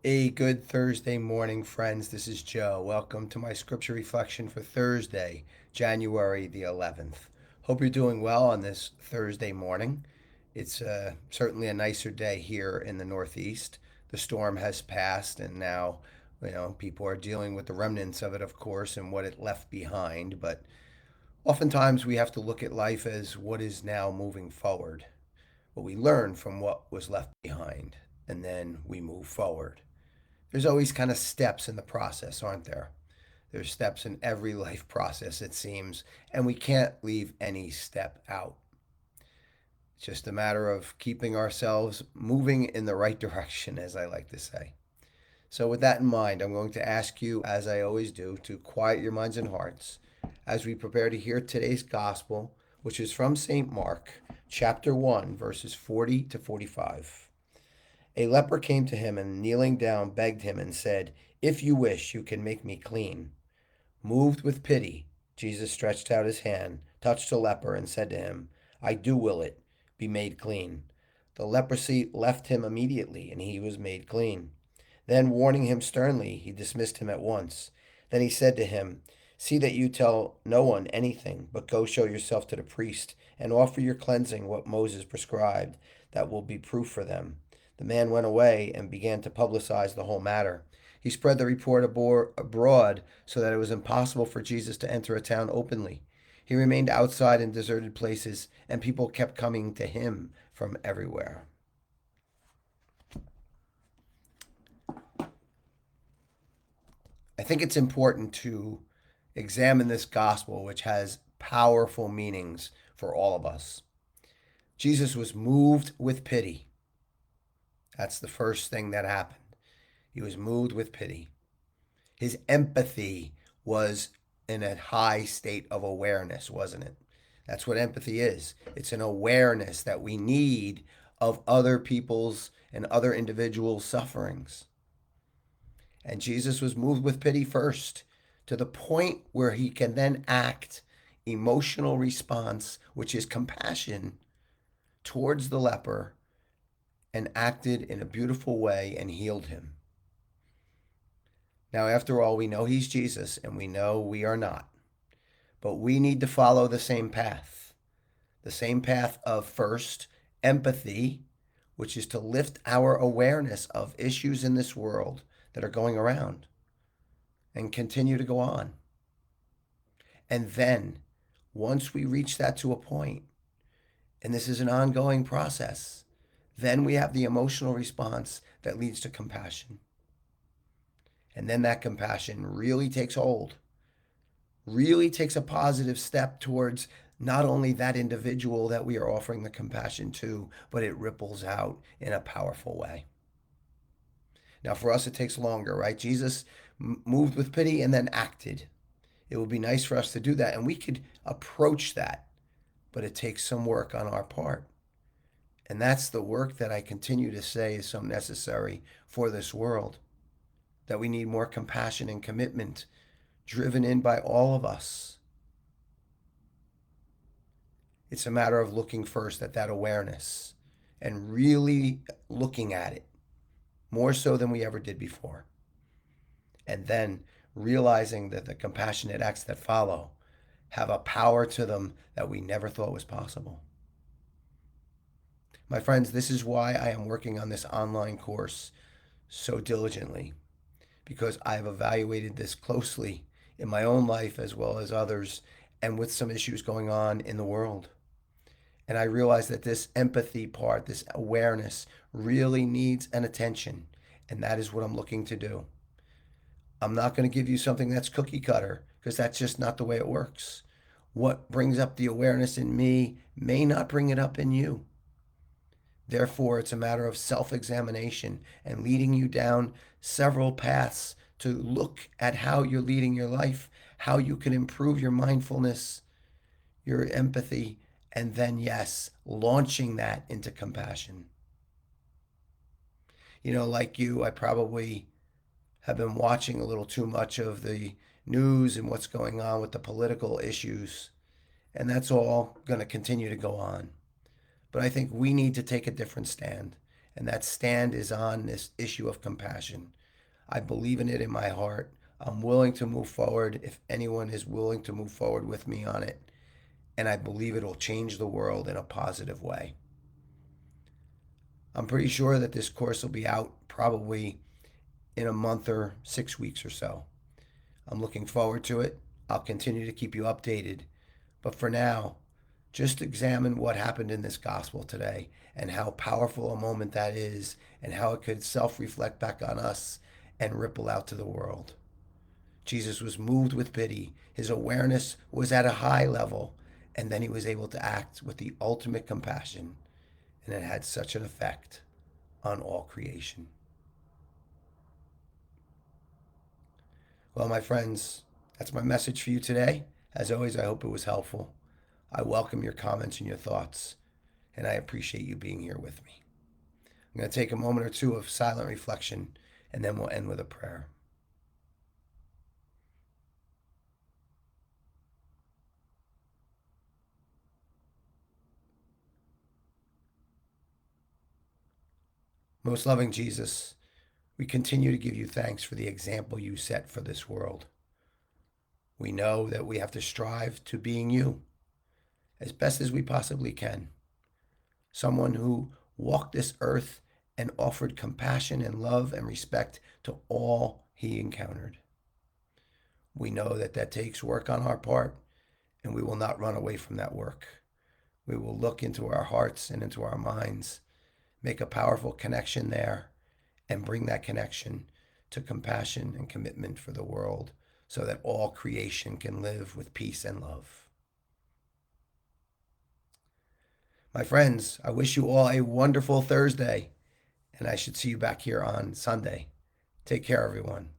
A good Thursday morning, friends. This is Joe. Welcome to my scripture reflection for Thursday, January the 11th. Hope you're doing well on this Thursday morning. It's certainly a nicer day here in the Northeast. The storm has passed, and now, people are dealing with the remnants of it, of course, and what it left behind. But oftentimes we have to look at life as what is now moving forward, what we learn from what was left behind, and then we move forward. There's always kind of steps in the process, aren't there? There's steps in every life process, it seems, and we can't leave any step out. It's just a matter of keeping ourselves moving in the right direction, as I like to say. So, with that in mind, I'm going to ask you, as I always do, to quiet your minds and hearts as we prepare to hear today's gospel, which is from St. Mark, chapter 1, verses 40 to 45. A leper came to him and kneeling down begged him and said, "If you wish, you can make me clean." Moved with pity, Jesus stretched out his hand, touched the leper, and said to him, "I do will it. Be made clean." The leprosy left him immediately, and he was made clean. Then, warning him sternly, he dismissed him at once. Then he said to him, "See that you tell no one anything, but go show yourself to the priest and offer your cleansing what Moses prescribed. That will be proof for them." The man went away and began to publicize the whole matter. He spread the report abroad so that it was impossible for Jesus to enter a town openly. He remained outside in deserted places, and people kept coming to him from everywhere. I think it's important to examine this gospel, which has powerful meanings for all of us. Jesus was moved with pity. That's the first thing that happened. He was moved with pity. His empathy was in a high state of awareness, wasn't it? That's what empathy is. It's an awareness that we need of other people's and other individuals' sufferings. And Jesus was moved with pity first, to the point where he can then act emotional response, which is compassion towards the leper, and acted in a beautiful way and healed him. Now, after all, we know he's Jesus and we know we are not. But we need to follow the same path. The same path of first, empathy, which is to lift our awareness of issues in this world that are going around and continue to go on. And then, once we reach that to a point, and this is an ongoing process, then we have the emotional response that leads to compassion. And then that compassion really takes hold, really takes a positive step towards not only that individual that we are offering the compassion to, but it ripples out in a powerful way. Now, for us, it takes longer, right? Jesus moved with pity and then acted. It would be nice for us to do that, and we could approach that, but it takes some work on our part. And that's the work that I continue to say is so necessary for this world, that we need more compassion and commitment driven in by all of us. It's a matter of looking first at that awareness and really looking at it more so than we ever did before. And then realizing that the compassionate acts that follow have a power to them that we never thought was possible. My friends, this is why I am working on this online course so diligently, because I've evaluated this closely in my own life as well as others, and with some issues going on in the world. And I realize that this empathy part, this awareness, really needs an attention. And that is what I'm looking to do. I'm not going to give you something that's cookie cutter, because that's just not the way it works. What brings up the awareness in me may not bring it up in you. Therefore, it's a matter of self-examination and leading you down several paths to look at how you're leading your life, how you can improve your mindfulness, your empathy, and then, yes, launching that into compassion. Like you, I probably have been watching a little too much of the news and what's going on with the political issues, and that's all going to continue to go on. But I think we need to take a different stand, And that stand is on this issue of compassion. I believe in it in my heart. I'm willing to move forward if anyone is willing to move forward with me on it. And I believe it'll change the world in a positive way. I'm pretty sure that this course will be out probably in a month or 6 weeks or so. I'm looking forward to it. I'll continue to keep you updated. But for now, just examine what happened in this gospel today and how powerful a moment that is and how it could self reflect back on us and ripple out to the world. Jesus was moved with pity. His awareness was at a high level, and then he was able to act with the ultimate compassion, and it had such an effect on all creation. Well, my friends, that's my message for you today. As always, I hope it was helpful. I welcome your comments and your thoughts, and I appreciate you being here with me. I'm going to take a moment or two of silent reflection, and then we'll end with a prayer. Most loving Jesus, we continue to give you thanks for the example you set for this world. We know that we have to strive to being you as best as we possibly can. Someone who walked this earth and offered compassion and love and respect to all he encountered. We know that that takes work on our part, and we will not run away from that work. We will look into our hearts and into our minds, make a powerful connection there, and bring that connection to compassion and commitment for the world so that all creation can live with peace and love. My friends, I wish you all a wonderful Thursday, and I should see you back here on Sunday. Take care, everyone.